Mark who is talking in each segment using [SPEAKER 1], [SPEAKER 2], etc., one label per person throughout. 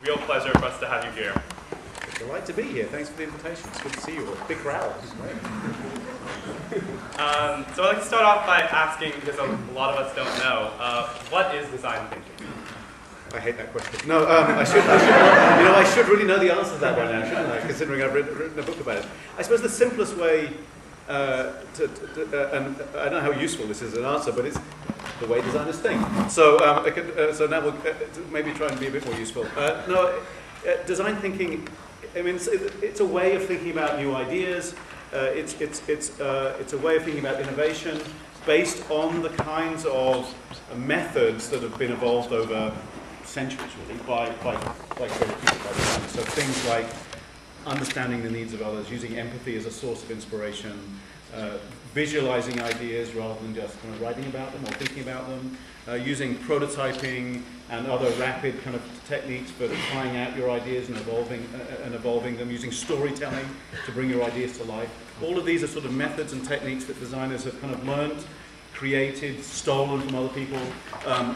[SPEAKER 1] Real pleasure for us to have you here.
[SPEAKER 2] It's a delight to be here. Thanks for the invitation. It's good to see you all. Big crowd. It's great.
[SPEAKER 1] So I'd like to start off by asking, because a lot of us don't know, what is design thinking?
[SPEAKER 2] I hate that question. No, I should really know the answer to that by now, shouldn't I? Considering I've written a book about it. I suppose the simplest way and I don't know how useful this is as an answer, but it's the way designers think. So, so now we'll maybe try and be a bit more useful. Design thinking. I mean, it's a way of thinking about new ideas. It's a way of thinking about innovation based on the kinds of methods that have been evolved over centuries, really, by creative people, by designers. So things like understanding the needs of others, using empathy as a source of inspiration, visualizing ideas rather than just kind of writing about them or thinking about them, using prototyping and other rapid kind of techniques for trying out your ideas and evolving them, using storytelling to bring your ideas to life. All of these are sort of methods and techniques that designers have kind of learned, created, stolen from other people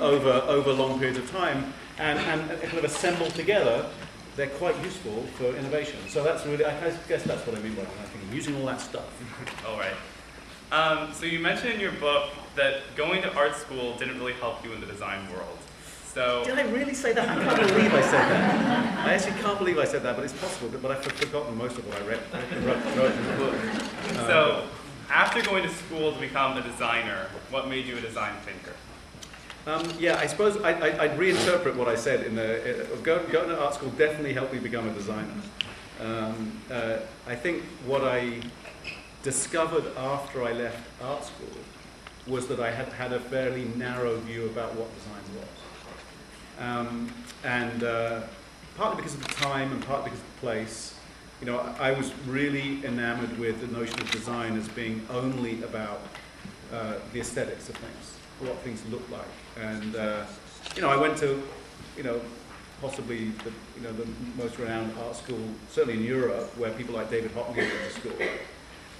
[SPEAKER 2] over long periods of time, and kind of assembled together. They're quite useful for innovation. So that's really, I guess that's what I mean by design thinking, using all that stuff.
[SPEAKER 1] All right. So you mentioned in your book that going to art school didn't really help you in the design world. So
[SPEAKER 2] did I really say that? I can't believe I said that. I actually can't believe I said that, but it's possible. But I've forgotten most of what I wrote in the book.
[SPEAKER 1] So after going to school to become a designer, what made you a design thinker?
[SPEAKER 2] Yeah, I suppose I'd reinterpret what I said in going to art school definitely helped me become a designer. I think what I discovered after I left art school was that I had a fairly narrow view about what design was. Partly because of the time and partly because of the place, you know, I was really enamored with the notion of design as being only about the aesthetics of things, what things look like. And you know, I went to, you know, possibly the most renowned art school, certainly in Europe, where people like David Hockney went to school.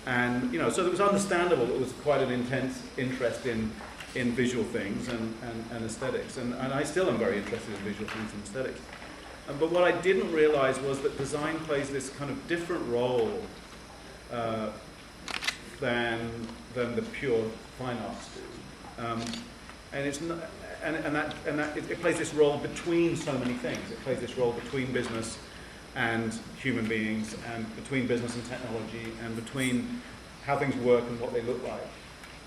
[SPEAKER 2] And you know, so it was understandable. It was quite an intense interest in visual things and aesthetics. And I still am very interested in visual things and aesthetics. But what I didn't realize was that design plays this kind of different role than the pure fine arts do. And it's not, it plays this role between so many things. It plays this role between business and human beings, and between business and technology, and between how things work and what they look like.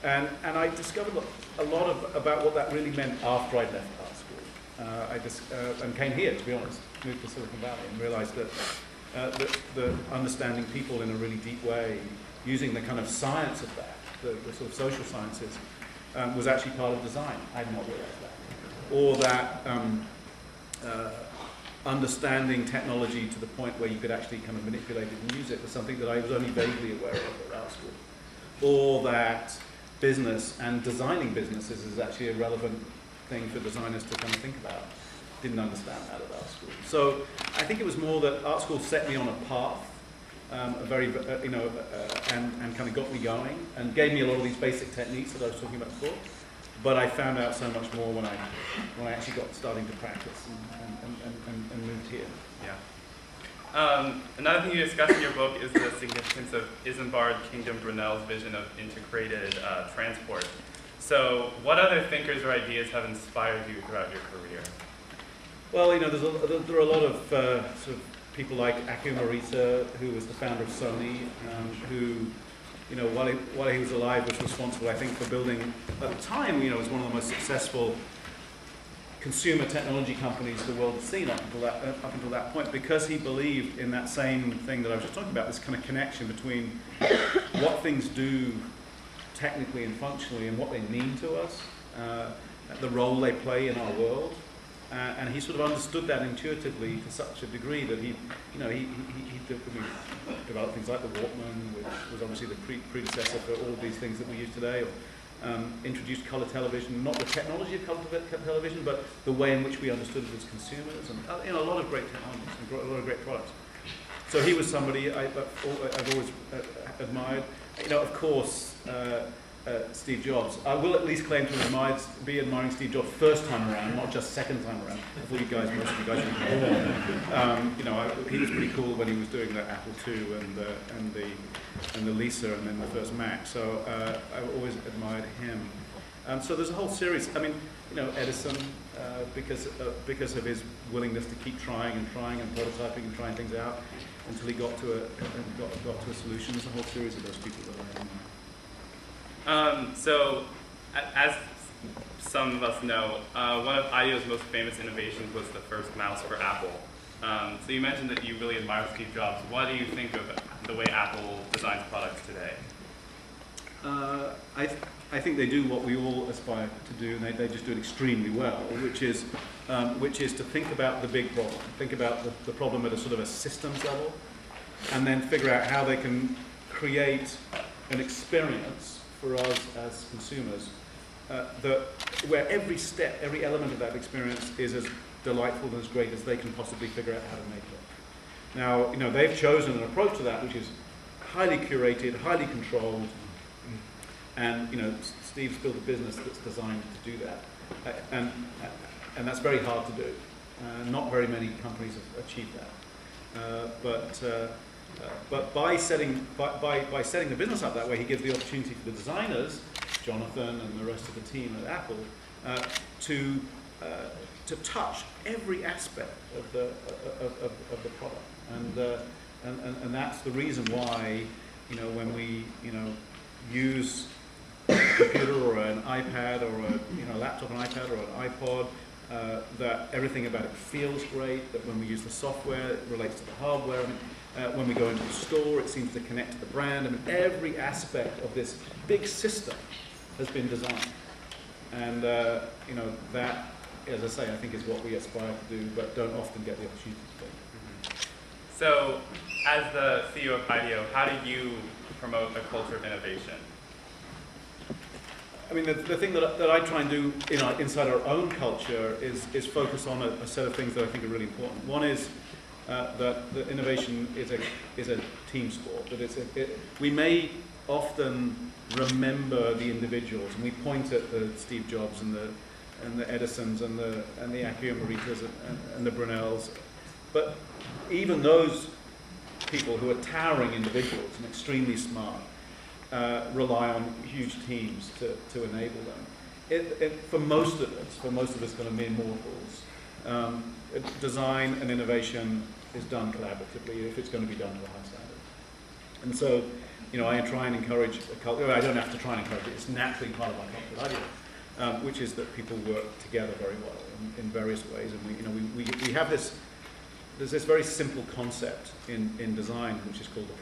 [SPEAKER 2] And I discovered a lot about what that really meant after I'd left art school. And came here, to be honest, moved to Silicon Valley, and realized that understanding people in a really deep way, using the kind of science of that, the sort of social sciences, was actually part of design. I had not realized that. Or that understanding technology to the point where you could actually kind of manipulate it and use it was something that I was only vaguely aware of at art school. Or that business and designing businesses is actually a relevant thing for designers to kind of think about. Didn't understand that at art school. So I think it was more that art school set me on a path, and kind of got me going, and gave me a lot of these basic techniques that I was talking about before. But I found out so much more when I actually got starting to practice and moved here.
[SPEAKER 1] Yeah. Another thing you discuss in your book is the significance of Isambard Kingdom Brunel's vision of integrated transport. So, what other thinkers or ideas have inspired you throughout your career?
[SPEAKER 2] Well, you know, there are a lot of sort of people like Akio Morita, who was the founder of Sony, who, you know, while he was alive, was responsible, I think, for building, at the time, you know, was one of the most successful consumer technology companies the world had seen up until that point, because he believed in that same thing that I was just talking about, this kind of connection between what things do technically and functionally and what they mean to us, the role they play in our world. And he sort of understood that intuitively to such a degree that he developed things like the Walkman, which was obviously the predecessor for all of these things that we use today, or introduced color television, not the technology of color television, but the way in which we understood it as consumers, and you know, a lot of great technologies and a lot of great products. So he was somebody I've always admired. You know, of course, Steve Jobs. I will at least claim to be admiring Steve Jobs first time around, not just second time around. I thought most of you guys would know. He was pretty cool when he was doing the Apple II and the Lisa and then the first Mac. So I've always admired him. So there's a whole series. I mean, Edison, because of his willingness to keep trying and prototyping and trying things out until he got to a solution. There's a whole series of those people that I admire.
[SPEAKER 1] So, as some of us know, one of Ideo's most famous innovations was the first mouse for Apple. So you mentioned that you really admire Steve Jobs. What do you think of the way Apple designs products today?
[SPEAKER 2] I think they do what we all aspire to do, and they just do it extremely well, which is to think about the big problem, think about the problem at a sort of a systems level, and then figure out how they can create an experience for us as consumers where every step, every element of that experience is as delightful and as great as they can possibly figure out how to make it. Now, they've chosen an approach to that which is highly curated, highly controlled, and Steve's built a business that's designed to do that, and that's very hard to do. Not very many companies have achieved that, but by setting the business up that way, he gives the opportunity for the designers, Jonathan and the rest of the team at Apple, to touch every aspect of the product, and that's the reason why when we use a computer or an iPad or a laptop, an iPad or an iPod, that everything about it feels great, that when we use the software, it relates to the hardware. When we go into the store, it seems to connect to the brand. Every aspect of this big system has been designed. And, that, as I say, I think is what we aspire to do, but don't often get the opportunity to do.
[SPEAKER 1] Mm-hmm. So, as the CEO of Ideo, how do you promote a culture of innovation?
[SPEAKER 2] I mean, the thing that I try and do inside our own culture is focus on a set of things that I think are really important. One is that the innovation is a team sport. That we may often remember the individuals, and we point at the Steve Jobs and the Edisons and the Akio Moritas and the Brunels, but even those people who are towering individuals and extremely smart rely on huge teams to enable them. For most of us kind of mere mortals, design and innovation is done collaboratively if it's going to be done to a high standard. And so, I try and encourage a culture. I don't have to try and encourage it. It's naturally part of our culture idea, which is that people work together very well in various ways. And we have this. There's this very simple concept in design which is called the